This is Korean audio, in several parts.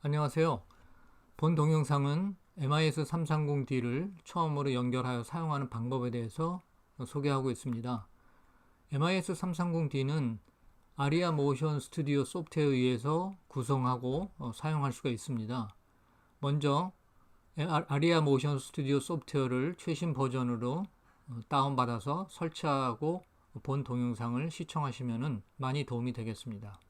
안녕하세요. 본 동영상은 MIS330D를 처음으로 연결하여 사용하는 방법에 대해서 소개하고 있습니다. MIS330D는 아리아 모션 스튜디오 소프트웨어에 의해서 구성하고 사용할 수가 있습니다. 먼저 아리아 모션 스튜디오 소프트웨어를 최신 버전으로 다운받아서 설치하고 본 동영상을 시청하시면 많이 도움이 되겠습니다.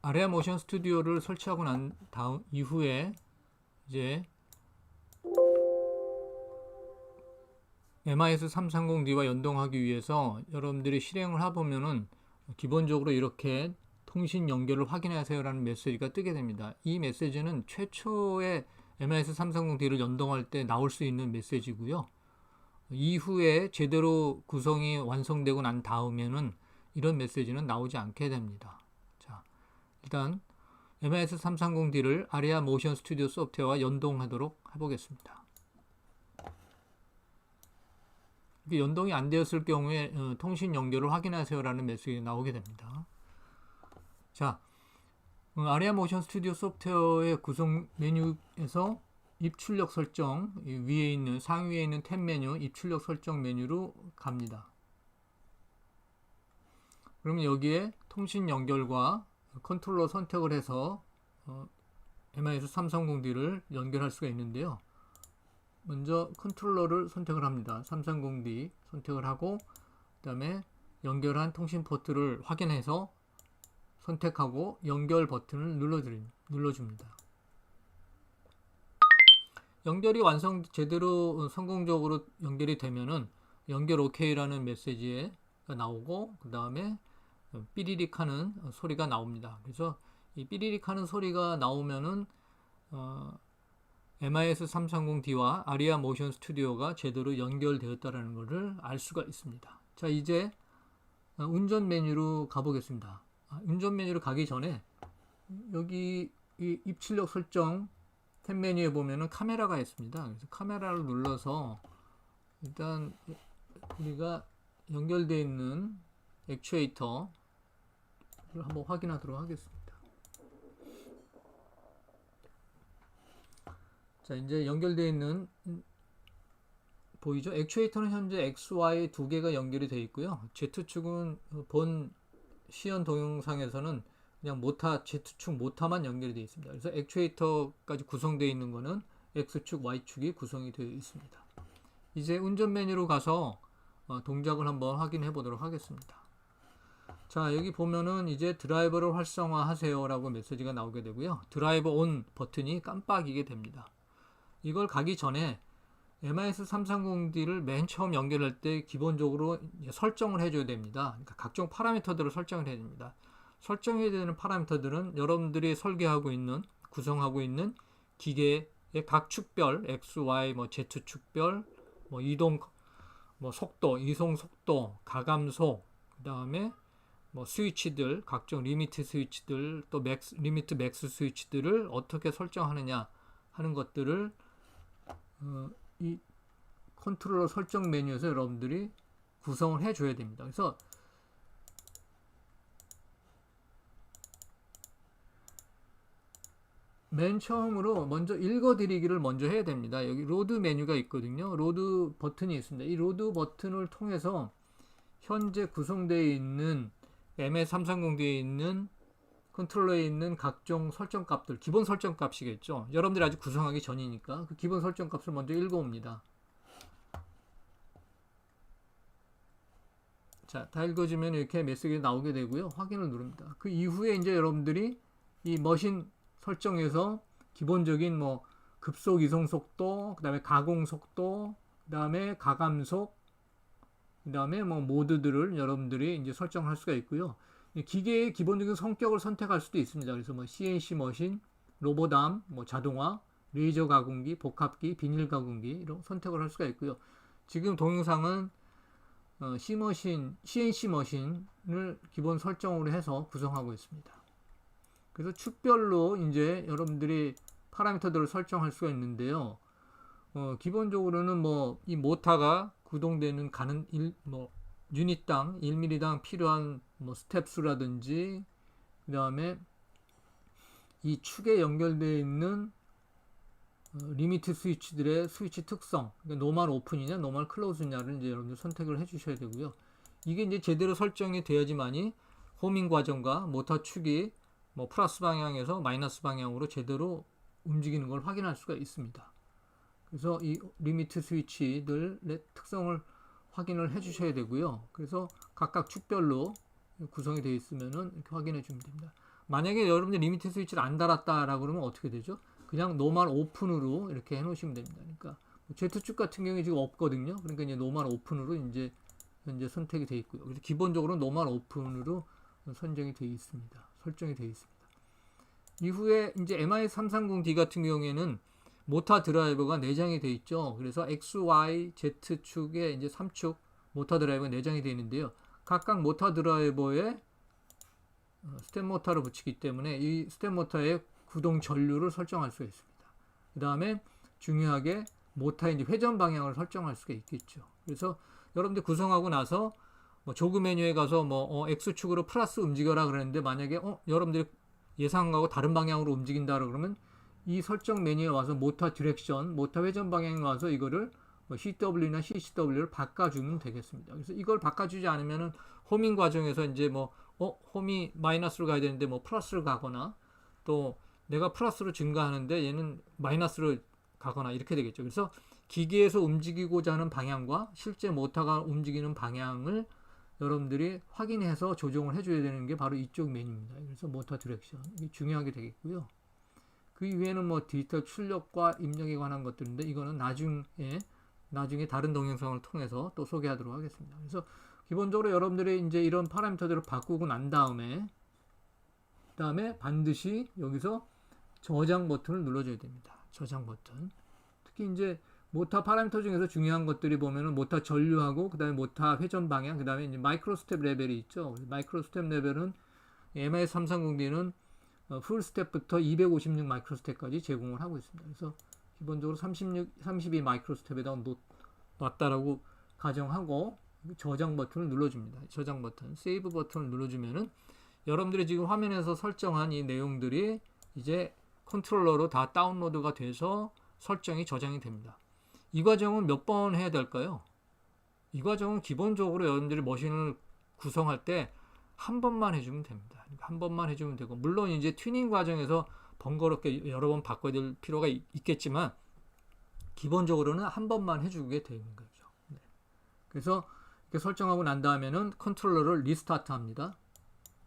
아리아 모션 스튜디오를 설치하고 난 다음 이후에 이제 MIS330D와 연동하기 위해서 여러분들이 실행을 해보면은 기본적으로 이렇게 통신 연결을 확인하세요 라는 메시지가 뜨게 됩니다. 이 메시지는 최초의 MIS330D를 연동할 때 나올 수 있는 메시지고요. 이후에 제대로 구성이 완성되고 난 다음에는 이런 메시지는 나오지 않게 됩니다. 자, 일단 MIS330D를 아리아 모션 스튜디오 소프트웨어와 연동하도록 해보겠습니다. 연동이 안 되었을 경우에 통신 연결을 확인하세요 라는 메시지가 나오게 됩니다. 자, 아리아 모션 스튜디오 소프트웨어의 구성 메뉴에서 입출력 설정, 위에 있는 상위에 있는 탭 메뉴 입출력 설정 메뉴로 갑니다. 그러면 여기에 통신 연결과 컨트롤러 선택을 해서 MIS330D를 연결할 수가 있는데요. 먼저 컨트롤러를 선택을 합니다. 330D 선택을 하고 그 다음에 연결한 통신 포트를 확인해서 선택하고 연결 버튼을 눌러줍니다. 연결이 제대로 성공적으로 연결이 되면은 연결 OK라는 메시지가 나오고 그 다음에 삐리릭 하는 소리가 나옵니다. 그래서 이 삐리릭 하는 소리가 나오면은 MIS330D와 아리아 모션 스튜디오가 제대로 연결되었다는 것을 알 수가 있습니다. 자, 이제 운전 메뉴로 가보겠습니다. 운전 메뉴로 가기 전에 여기 이 입출력 설정 탭 메뉴에 보면은 카메라가 있습니다. 그래서 카메라를 눌러서 일단 우리가 연결되어 있는 액추에이터를 한번 확인하도록 하겠습니다. 자, 이제 연결되어 있는 보이죠? 액추에이터는 현재 XY 두 개가 연결이 되어 있고요. Z축은 본 시연 동영상에서는 그냥 Z축 모타만 연결이 되어 있습니다. 그래서 액추에이터까지 구성되어 있는 거는 X축, Y축이 구성이 되어 있습니다. 이제 운전 메뉴로 가서 동작을 한번 확인해 보도록 하겠습니다. 자, 여기 보면은 이제 드라이버를 활성화하세요 라고 메시지가 나오게 되고요. 드라이버 온 버튼이 깜빡이게 됩니다. 이걸 가기 전에 MIS330D를 맨 처음 연결할 때 기본적으로 설정을 해줘야 됩니다. 그러니까 각종 파라미터들을 설정을 해야 됩니다. 설정해야 되는 파라미터들은 여러분들이 설계하고 있는, 구성하고 있는 기계의 각 축별, X, Y, Z축별, 이동, 속도, 이송 속도, 가감속, 그 다음에 스위치들, 각종 리미트 스위치들, 또 리미트 맥스 스위치들을 어떻게 설정하느냐 하는 것들을 이 컨트롤러 설정 메뉴에서 여러분들이 구성을 해줘야 됩니다. 그래서 맨 처음으로 먼저 읽어드리기를 먼저 해야 됩니다. 여기 로드 메뉴가 있거든요. 로드 버튼이 있습니다. 이 로드 버튼을 통해서 현재 구성되어 있는 MS330D에 있는 컨트롤러에 있는 각종 설정 값들, 기본 설정 값이겠죠. 여러분들이 아직 구성하기 전이니까 그 기본 설정 값을 먼저 읽어옵니다. 자, 다 읽어지면 이렇게 메시지가 나오게 되고요. 확인을 누릅니다. 그 이후에 이제 여러분들이 이 머신 설정에서 기본적인 급속 이송 속도, 그 다음에 가공 속도, 그 다음에 가감속, 그 다음에 모드들을 여러분들이 이제 설정할 수가 있고요. 기계의 기본적인 성격을 선택할 수도 있습니다. 그래서 CNC 머신, 로보담, 자동화, 레이저 가공기, 복합기, 비닐 가공기 이런 선택을 할 수가 있고요. 지금 동영상은 CNC 머신을 기본 설정으로 해서 구성하고 있습니다. 그래서 축별로 이제 여러분들이 파라미터들을 설정할 수가 있는데요. 기본적으로는 이 모터가 구동되는 유닛당 1mm당 필요한 뭐 스텝 수라든지 그 다음에 이 축에 연결되어 있는 리미트 스위치들의 스위치 특성, 그러니까 노멀 오픈이냐 노멀 클로즈냐를 이제 여러분들 선택을 해 주셔야 되고요. 이게 이제 제대로 설정이 돼야지만이 호밍 과정과 모터 축이 뭐 플러스 방향에서 마이너스 방향으로 제대로 움직이는 걸 확인할 수가 있습니다. 그래서 이 리미트 스위치들의 특성을 확인을 해 주셔야 되고요. 그래서 각각 축별로 구성이 되어 있으면은 이렇게 확인해 주면 됩니다. 만약에 여러분들 리미트 스위치를 안 달았다라고 그러면 어떻게 되죠? 그냥 노멀 오픈으로 이렇게 해 놓으시면 됩니다. 그러니까 Z축 같은 경우에 지금 없거든요. 그러니까 이제 노멀 오픈으로 이제 현재 선택이 되어 있고요. 그래서 기본적으로 노멀 오픈으로 선정이 되어 있습니다. 설정이 되어 있습니다. 이후에 이제 MI330D 같은 경우에는 모터 드라이버가 내장이 되어 있죠. 그래서 X, Y, Z축에 이제 3축 모터 드라이버가 내장이 되어 있는데요. 각각 모터 드라이버에 스텝 모터를 붙이기 때문에 이 스텝 모터의 구동 전류를 설정할 수가 있습니다. 그 다음에 중요하게 모터의 이제 회전 방향을 설정할 수가 있겠죠. 그래서 여러분들 구성하고 나서 뭐 조그 메뉴에 가서 뭐 X축으로 플러스 움직여라 그랬는데 만약에 여러분들이 예상한 거하고 다른 방향으로 움직인다 그러면 이 설정 메뉴에 와서 모터 디렉션, 모터 회전 방향에 와서 이거를 뭐 CW나 CCW를 바꿔주면 되겠습니다. 그래서 이걸 바꿔주지 않으면은 호밍 과정에서 이제 뭐 홈이 마이너스로 가야 되는데 뭐 플러스로 가거나 또 내가 플러스로 증가하는데 얘는 마이너스로 가거나 이렇게 되겠죠. 그래서 기계에서 움직이고자 하는 방향과 실제 모터가 움직이는 방향을 여러분들이 확인해서 조정을 해줘야 되는 게 바로 이쪽 메뉴입니다. 그래서 모터 디렉션 이게 중요하게 되겠고요. 그 이외에는 뭐 디지털 출력과 입력에 관한 것들인데 이거는 나중에 다른 동영상을 통해서 또 소개하도록 하겠습니다. 그래서 기본적으로 여러분들이 이제 이런 파라미터들을 바꾸고 난 다음에 반드시 여기서 저장 버튼을 눌러줘야 됩니다. 저장 버튼. 특히 이제 모터 파라미터 중에서 중요한 것들이 보면은 모터 전류하고 그다음에 모터 회전 방향, 그다음에 이제 마이크로 스텝 레벨이 있죠. 마이크로 스텝 레벨은 MIS330D는 풀 스텝부터 256 마이크로 스텝까지 제공을 하고 있습니다. 그래서 기본적으로 32 마이크로 스텝에다 놨다라고 가정하고 저장 버튼을 눌러줍니다. 저장 버튼, 세이브 버튼을 눌러주면은 여러분들이 지금 화면에서 설정한 이 내용들이 이제 컨트롤러로 다 다운로드가 돼서 설정이 저장이 됩니다. 이 과정은 몇 번 해야 될까요? 이 과정은 기본적으로 여러분들이 머신을 구성할 때 한 번만 해주면 됩니다. 한 번만 해주면 되고, 물론 이제 튜닝 과정에서 번거롭게 여러 번 바꿔야 될 필요가 있겠지만 기본적으로는 한 번만 해주게 되는 거죠. 네. 그래서 이렇게 설정하고 난 다음에는 컨트롤러를 리스타트 합니다.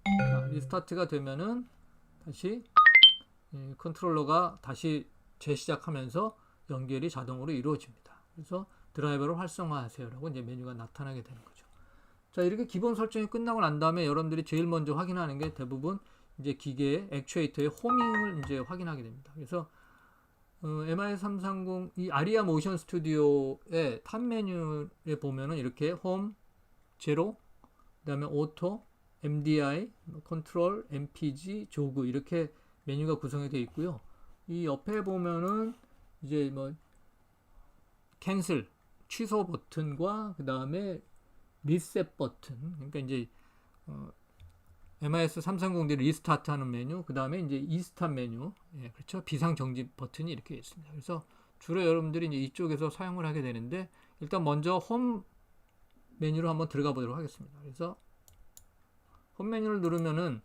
자, 리스타트가 되면은 다시 컨트롤러가 다시 재시작하면서 연결이 자동으로 이루어집니다. 그래서 드라이버를 활성화하세요라고 이제 메뉴가 나타나게 되는 거죠. 자, 이렇게 기본 설정이 끝나고 난 다음에 여러분들이 제일 먼저 확인하는 게 대부분 이제 기계의 액추에이터의 호밍을 이제 확인하게 됩니다. 그래서 MI330 이 아리아 모션 스튜디오의 탑 메뉴에 보면은 이렇게 홈, 제로, 그다음에 오토, MDI, 컨트롤, MPG, 조그 이렇게 메뉴가 구성이 되어 있고요. 이 옆에 보면은 이제 뭐 캔슬 취소 버튼과 그 다음에 리셋 버튼, 그러니까 이제 MIS330D 리스타트 하는 메뉴, 그 다음에 이제 이스탑 메뉴, 그렇죠. 비상 정지 버튼이 이렇게 있습니다. 그래서 주로 여러분들이 이제 이쪽에서 사용을 하게 되는데 일단 먼저 홈 메뉴로 한번 들어가 보도록 하겠습니다. 그래서 홈 메뉴를 누르면은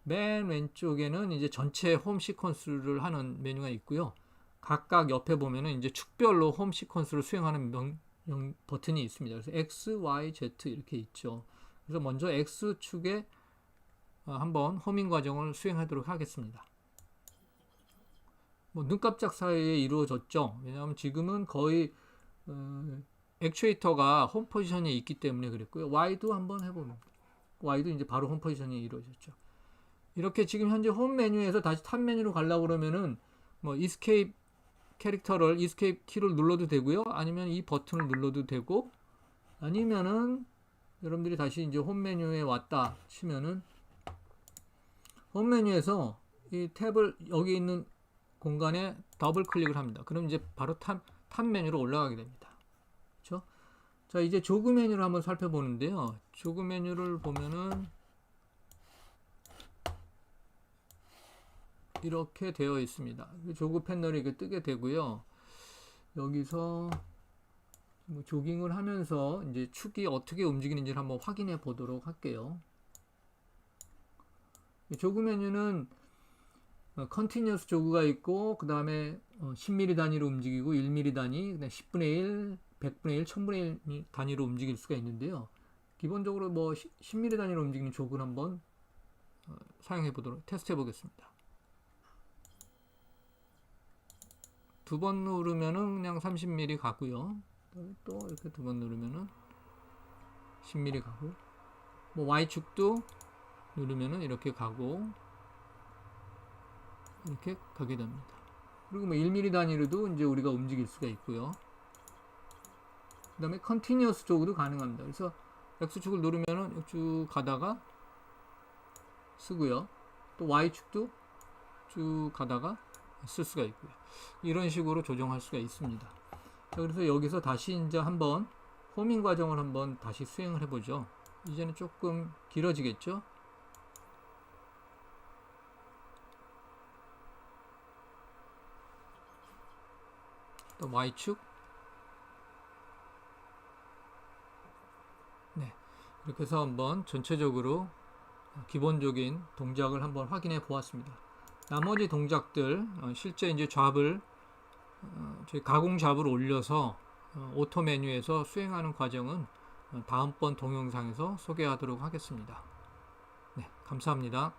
맨 왼쪽에는 이제 전체 홈 시퀀스를 하는 메뉴가 있고요. 각각 옆에 보면은 이제 축별로 홈 시퀀스를 수행하는 버튼이 있습니다. 그래서 X, Y, Z 이렇게 있죠. 그래서 먼저 X축에 한번 호밍 과정을 수행하도록 하겠습니다. 뭐 눈깜짝 사이에 이루어졌죠. 왜냐하면 지금은 거의 액추에이터가 홈 포지션에 있기 때문에 그랬고요. Y도 한번 해보면 Y도 이제 바로 홈 포지션이 이루어졌죠. 이렇게 지금 현재 홈 메뉴에서 다시 탑 메뉴로 가려고 그러면은 뭐 이스케이프 캐릭터를 이스케이프 키를 눌러도 되고요. 아니면 이 버튼을 눌러도 되고, 아니면은 여러분들이 다시 이제 홈 메뉴에 왔다 치면은 홈 메뉴에서 이 탭을 여기 있는 공간에 더블 클릭을 합니다. 그럼 이제 바로 탑 메뉴로 올라가게 됩니다. 그렇죠? 자, 이제 조그 메뉴를 한번 살펴보는데요. 조그 메뉴를 보면은 이렇게 되어 있습니다. 조그 패널이 이렇게 뜨게 되고요. 여기서 뭐 조깅을 하면서 이제 축이 어떻게 움직이는지를 한번 확인해 보도록 할게요. 조그 메뉴는 컨티뉴어스 조그가 있고, 그 다음에 10mm 단위로 움직이고 1mm 단위, 그다음 10분의 1, 100분의 1, 1000분의 1 단위로 움직일 수가 있는데요. 기본적으로 뭐 10mm 단위로 움직이는 조그를 한번 사용해 보도록 테스트해 보겠습니다. 두 번 누르면은 그냥 30mm 가고요. 또 이렇게 두 번 누르면은 10mm 가고, 뭐 Y축도 누르면은 이렇게 가고, 이렇게 가게 됩니다. 그리고 뭐 1mm 단위로도 이제 우리가 움직일 수가 있고요. 그 다음에 컨티뉴어스 조그도 가능합니다. 그래서 X축을 누르면은 쭉 가다가 쓰고요. 또 Y축도 쭉 가다가 쓸 수가 있고요. 이런 식으로 조정할 수가 있습니다. 자, 그래서 여기서 다시 이제 한번 호밍 과정을 한번 다시 수행을 해보죠. 이제는 조금 길어지겠죠? 또 Y축. 네. 이렇게 해서 한번 전체적으로 기본적인 동작을 한번 확인해 보았습니다. 나머지 동작들, 실제 이제 잡을, 저희 가공 잡을 올려서 오토 메뉴에서 수행하는 과정은 다음번 동영상에서 소개하도록 하겠습니다. 네, 감사합니다.